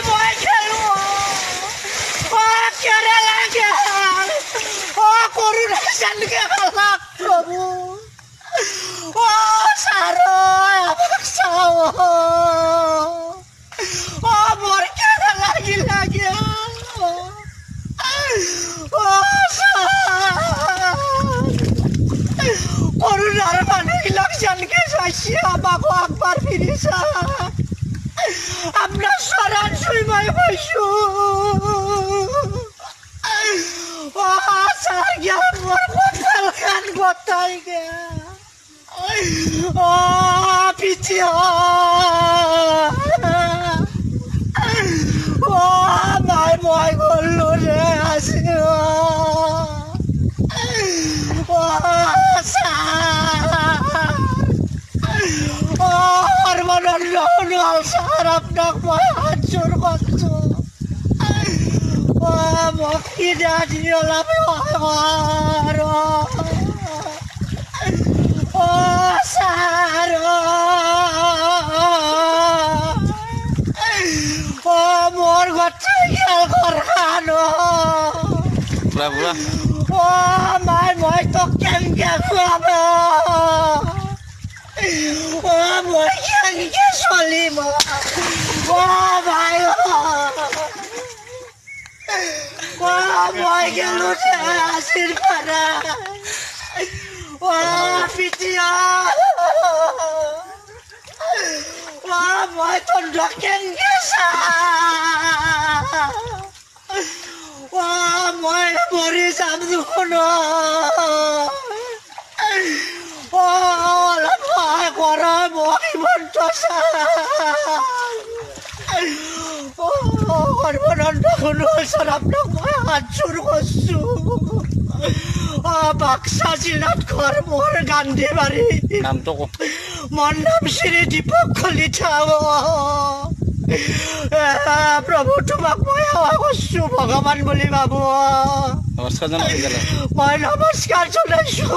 মই খেলো কেনে লাগে করুণা জানকে লাগ প্রভু সারো আমাকে চাও মোর কেনে লাগি লাগে করুণার মানে ইলেকশনকে চাইছি আমাকে একবার ফিরিসা আপনার সরান সুইমায় বসু সার গিয়া মোর কপাল খান গতাই গে পিছিয়ে নাই মই গলো রে আসি স্যার আপনার মই হাত জোর করছো মকি দিলাম স্যার মোর গচ্ছে খেয়াল করানো মাই মই তো কেমকে খুয়াবো মই কেমকে চলিম ভাই মই গেলো আসির পারা পিটিয়া মই তন্ড কেমকে মই মরি যাম দুখন অলপ সহায় কৰ মই মন্ত সর্বনন্দ শুনো আপনার মই হাত জোর করছো বাক্সা জিলাত ঘর মোর গান্ধী বাড়ি মোর নাম শ্রী দীপক কলিতা প্রভু তোমাক মই সেৱা কৰছো ভগবান বুলি ভাবো মই নমস্কাৰ জনাইছো